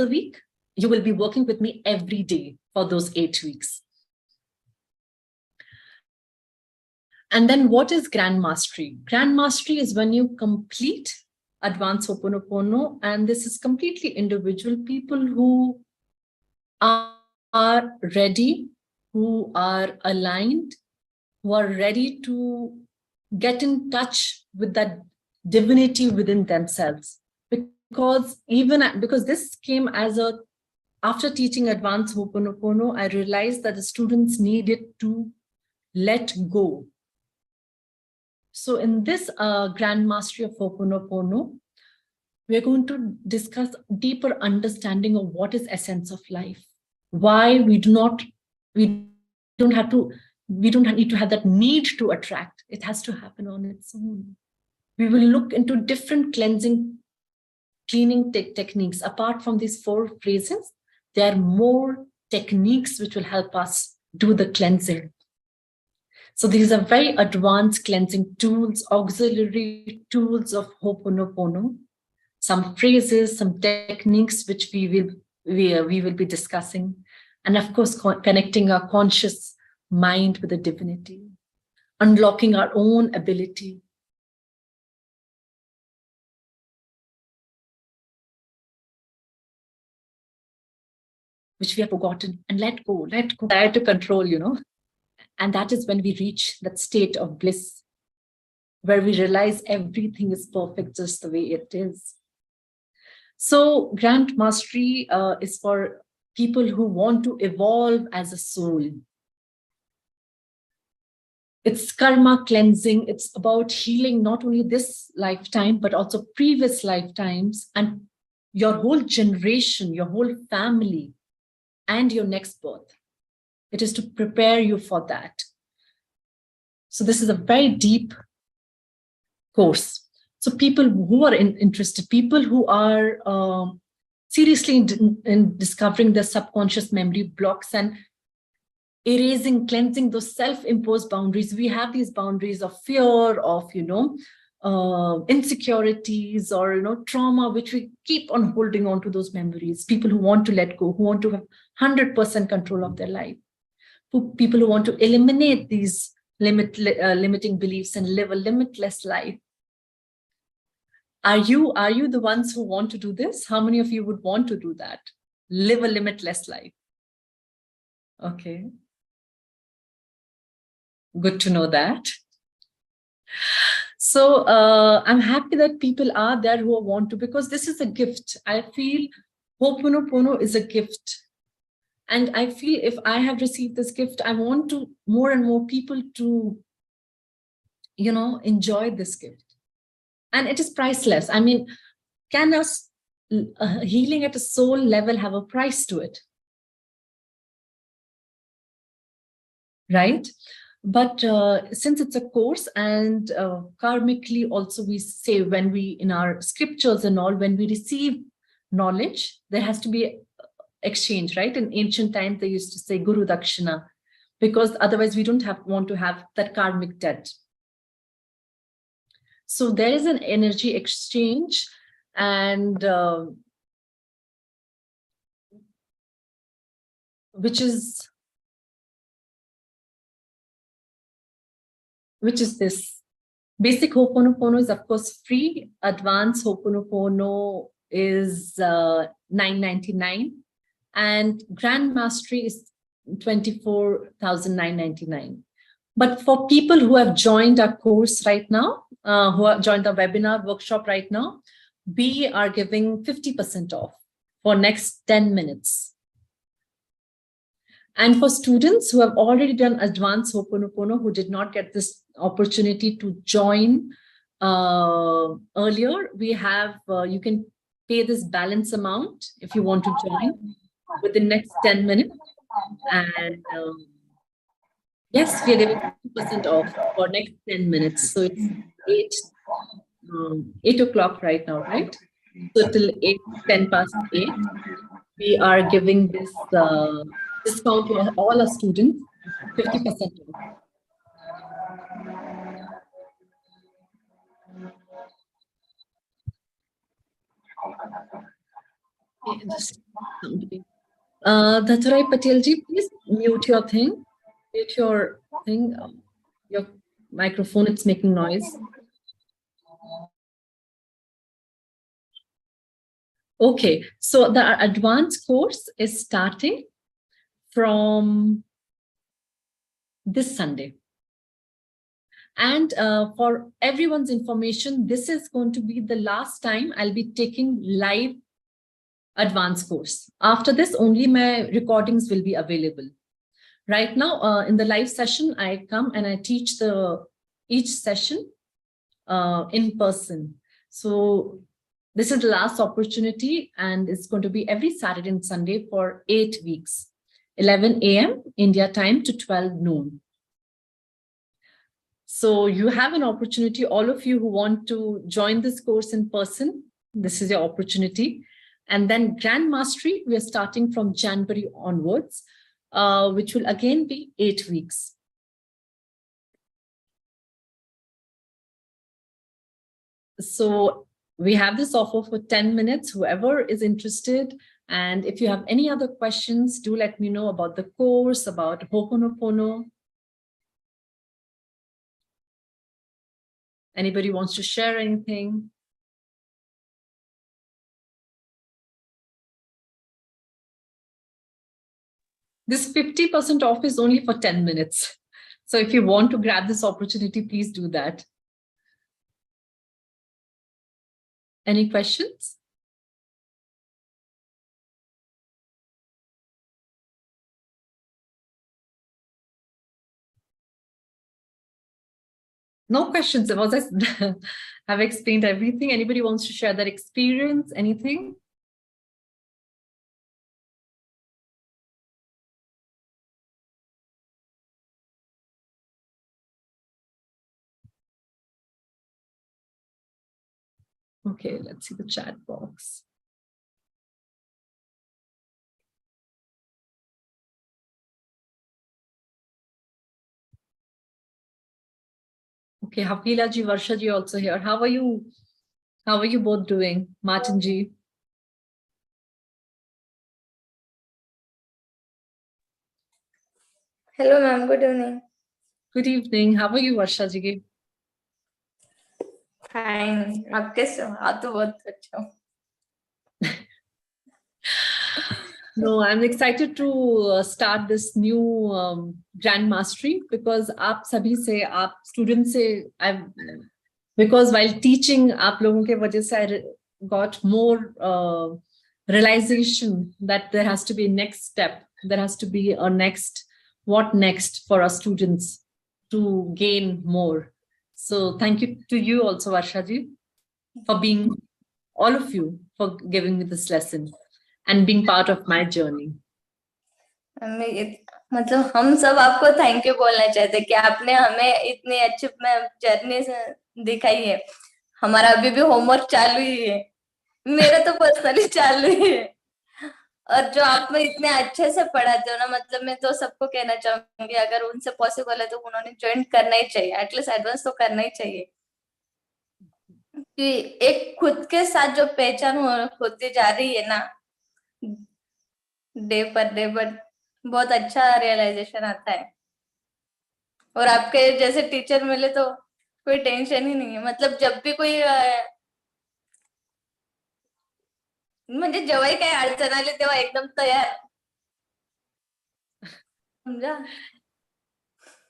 a week, you will be working with me every day for those 8 weeks. And then what is Grand Mastery? Grand Mastery is when you complete Advanced Ho'oponopono, and this is completely individual. People who are ready, who are aligned, who are ready to get in touch with that divinity within themselves. Because this came as after teaching Advanced Ho'oponopono, I realized that the students needed to let go. So in this Grand Mastery of Ho'oponopono, we're going to discuss deeper understanding of what is essence of life. Why we don't need to have that need to attract. It has to happen on its own. We will look into different cleaning techniques. Apart from these 4 phrases, there are more techniques which will help us do the cleansing. So these are very advanced cleansing tools, auxiliary tools of Ho'oponopono, some phrases, some techniques which we will be discussing, and of course connecting our conscious mind with the divinity, unlocking our own ability. Which we have forgotten, and let go, try to control, And that is when we reach that state of bliss, where we realize everything is perfect just the way it is. So Grand Mastery is for people who want to evolve as a soul. It's karma cleansing. It's about healing not only this lifetime, but also previous lifetimes, and your whole generation, your whole family, and your next birth. It is to prepare you for that. So this is a very deep course. So people who are interested, people who are seriously in discovering the subconscious memory blocks and erasing, cleansing those self-imposed boundaries. We have these boundaries of fear, of, insecurities, or, trauma, which we keep on holding on to those memories. People who want to let go, who want to have 100% control of their life. People who want to eliminate these limiting beliefs and live a limitless life. Are you the ones who want to do this? How many of you would want to do that? Live a limitless life. Okay. Good to know that. So I'm happy that people are there who want to, because this is a gift. I feel Ho'oponopono is a gift. And I feel if I have received this gift, I want to more and more people to, enjoy this gift. And it is priceless. I mean, can us healing at a soul level have a price to it? Right? But since it's a course, and karmically also we say, when we, in our scriptures and all, when we receive knowledge, there has to be exchange, right? In ancient times, they used to say Guru Dakshina, because otherwise we don't want to have that karmic debt. So there is an energy exchange, and which is this. Basic Ho'oponopono is of course free. Advanced Ho'oponopono is $9.99. And Grand Mastery is $24,999. But for people who have joined our course right now, who have joined the webinar workshop right now, we are giving 50% off for next 10 minutes. And for students who have already done Advanced Ho'oponopono, who did not get this opportunity to join earlier, we have, you can pay this balance amount if you want to join within next 10 minutes. And yes, we are giving 50% off for next 10 minutes. So it's 8 o'clock right now, right? So till 10 past 8, we are giving this discount to all our students, 50% off. Dhathurai Patel ji, please mute your thing. Mute your thing. Your microphone, it's making noise. Okay, so the advanced course is starting from this Sunday. And for everyone's information, this is going to be the last time I'll be taking live advanced course. After this, only my recordings will be available. Right now, in the live session, I come and I teach each session in person. So this is the last opportunity, and it's going to be every Saturday and Sunday for 8 weeks, 11 a.m. India time to 12 noon. So you have an opportunity, all of you who want to join this course in person, this is your opportunity. And then Grand Mastery, we are starting from January onwards, which will again be 8 weeks. So we have this offer for 10 minutes, whoever is interested. And if you have any other questions, do let me know about the course, about Ho'oponopono. Anybody wants to share anything? This 50% off is only for 10 minutes. So if you want to grab this opportunity, please do that. Any questions? No questions. I've explained everything. Anybody wants to share that experience? Anything? Okay, let's see the chat box. Okay, Hafila ji, Varsha ji also here. How are you? How are you both doing? Martin ji. Hello, ma'am. Good evening. Good evening. How are you, Varsha ji? Fine. आप कैसे हो? आप तो बहुत अच्छे हो. No, I'm excited to start this new Grand Mastery because आप सभी से, आप students से, because while teaching आप लोगों के वजह से I got more realization that there has to be a next step. There has to be a next, what next for our students to gain more. So thank you to you also, Varsha ji, for being, all of you, for giving me this lesson and being part of my journey. मतलब हम सब आपको thank you बोलना चाहते हैं कि आपने हमें इतनी अच्छी जर्नी दिखाई है. हमारा अभी भी होमवर्क चालू ही है. मेरा तो पर्सनली चालू ही है. और जो आप में इतने अच्छे से पढ़ाते हो ना, मतलब मैं तो सबको कहना चाहूंगी अगर उनसे पॉसिबल है तो उन्होंने ज्वाइन करना ही चाहिए. एटलीस्ट एडवांस तो करना ही चाहिए कि एक खुद के साथ जो पहचान होती जा रही है ना डे पर डे, बट बहुत अच्छा रियलाइजेशन आता है. और आपके जैसे टीचर मिले तो कोई टेंशन ही नहीं है. मतलब जब भी कोई म्हणजे जेव्हाही काही अडचण आली तेव्हा एकदम तयार. समझा?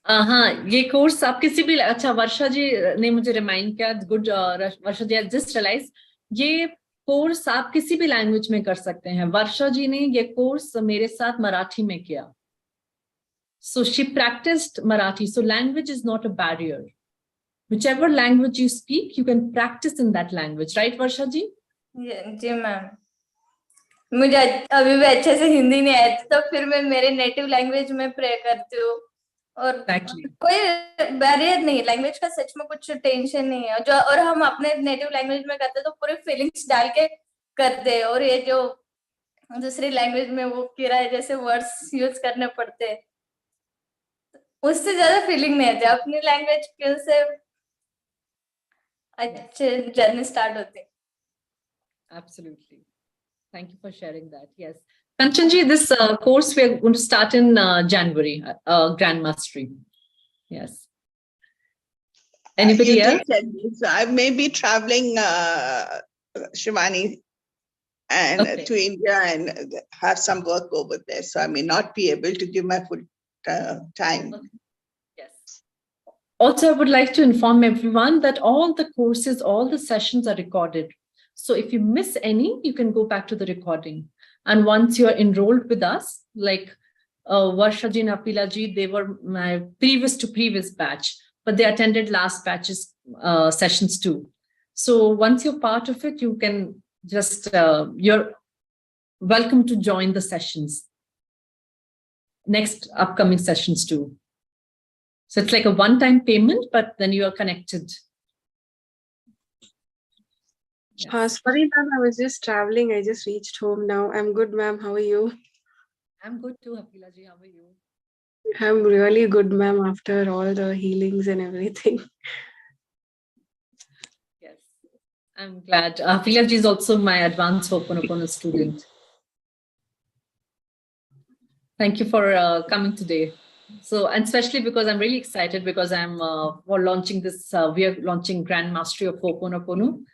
हाँ, ये कोर्स आप किसी भी, अच्छा वर्षा जी ने मुझे रिमाइंड किया, गुड वर्षा जी, जस्ट रियलाइज ये कोर्स आप किसी भी लैंग्वेज में कर सकते हैं. वर्षा जी ने ये कोर्स मेरे साथ मराठी में किया. So she practiced Marathi. So language is not a barrier. Whichever language you speak, you can practice in that language, right, Varsha ji? Ji ma'am. मुझे अभी भी अच्छे से हिंदी नहीं आती, तो फिर मैं मेरे नेटिव लैंग्वेज में प्रे करती हूँ। और Exactly. कोई बैरियर नहीं, लैंग्वेज का सच में कुछ टेंशन नहीं है जो, और हम अपने नेटिव लैंग्वेज में करते तो पूरी फीलिंग्स डाल के करते, और ये जो दूसरी लैंग्वेज में वो किराए जैसे वर्ड्स यूज करने पड़ते, उससे ज्यादा फीलिंग नहीं आती। अपनी लैंग्वेज से अच्छे जर्नी स्टार्ट होती है। Absolutely. Thank you for sharing that. Yes. Kanchanji, this course we are going to start in January, Grand Mastery. Yes. Anybody You else? did tell me. So I may be traveling, Shivani, and Okay. to India and have some work over there. So I may not be able to give my full time. Yes. Also, I would like to inform everyone that all the courses, all the sessions are recorded. So if you miss any, you can go back to the recording. And once you're enrolled with us, like Varsha ji and Apila ji, they were my previous batch, but they attended last batch's sessions too. So once you're part of it, you can just, you're welcome to join the sessions. Next upcoming sessions too. So it's like a one-time payment, but then you are connected. Yes. Sorry, ma'am, I was just traveling. I just reached home now. I'm good, ma'am. How are you? I'm good too, Apila ji. How are you? I'm really good, ma'am, after all the healings and everything. Yes, I'm glad. Apila ji is also my advanced Ho'oponopono student. Thank you for coming today. So, and especially because I'm really excited because I'm for launching this, we are launching Grand Mastery of Ho'oponopono.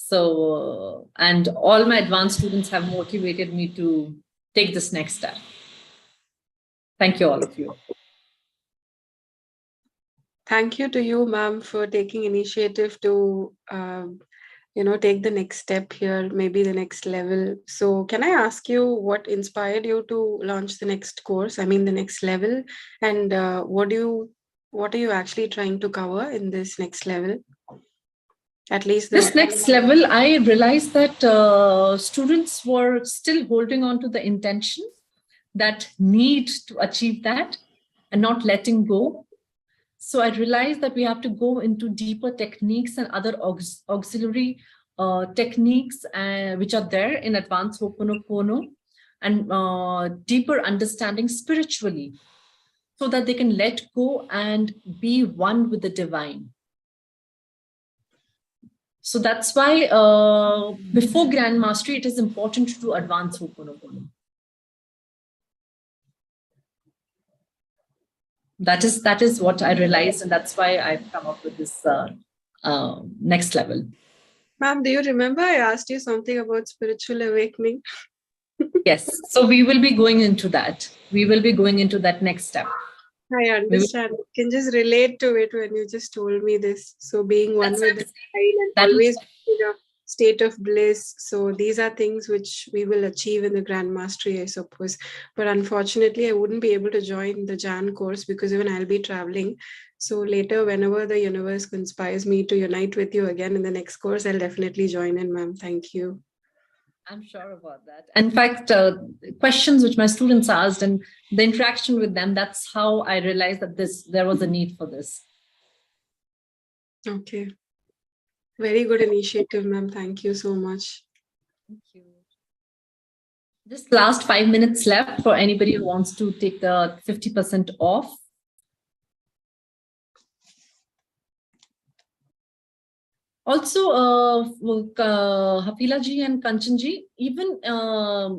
So, and all my advanced students have motivated me to take this next step. Thank you, all of you. Thank you to you, ma'am, for taking initiative to, take the next step here, maybe the next level. So can I ask you what inspired you to launch the next course? I mean, the next level, and what are you actually trying to cover in this next level? At least this next level, I realized that students were still holding on to the intention, that need to achieve that and not letting go. So I realized that we have to go into deeper techniques and other auxiliary techniques which are there in advanced Ho'oponopono, and deeper understanding spiritually, so that they can let go and be one with the divine. So that's why before Grand Mastery, it is important to do advanced Ho'oponopono. That is what I realized, and that's why I've come up with this next level. Ma'am, do you remember I asked you something about spiritual awakening? Yes, so we will be going into that. We will be going into that next step. I understand. I can just relate to it when you just told me this. So being one with the divine and always in a state of bliss. So these are things which we will achieve in the Grand Mastery, I suppose. But unfortunately, I wouldn't be able to join the Jan course because even I'll be traveling. So later, whenever the universe conspires me to unite with you again in the next course, I'll definitely join in, ma'am. Thank you. I'm sure about that. In fact, questions which my students asked and the interaction with them, that's how I realized that there was a need for this. Okay. Very good initiative, ma'am. Thank you so much. Thank you. Just last 5 minutes left for anybody who wants to take the 50% off. Also, Hapila ji and Kanchan ji, even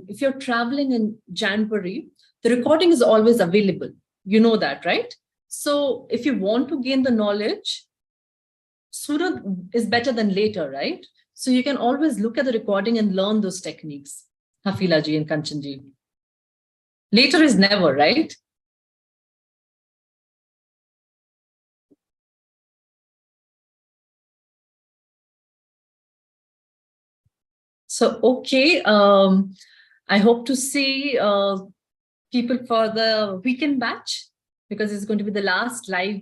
if you're traveling in January, the recording is always available. You know that, right? So if you want to gain the knowledge, sooner is better than later, right? So you can always look at the recording and learn those techniques, Hapila ji and Kanchan ji. Later is never, right? So, okay, I hope to see people for the weekend batch, because it's going to be the last live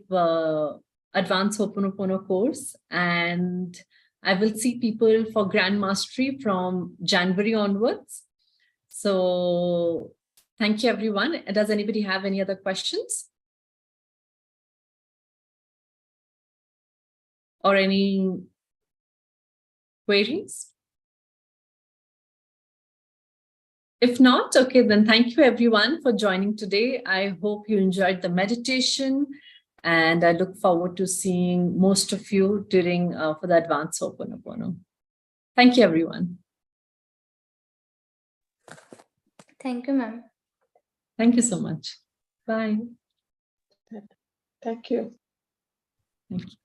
advanced Ho'oponopono course. And I will see people for Grand Mastery from January onwards. So thank you, everyone. Does anybody have any other questions? Or any queries? If not, okay, then thank you everyone for joining today. I hope you enjoyed the meditation, and I look forward to seeing most of you during for the advanced Ho'oponopono. Thank you, everyone. Thank you, ma'am. Thank you so much. Bye. Thank you. Thank you.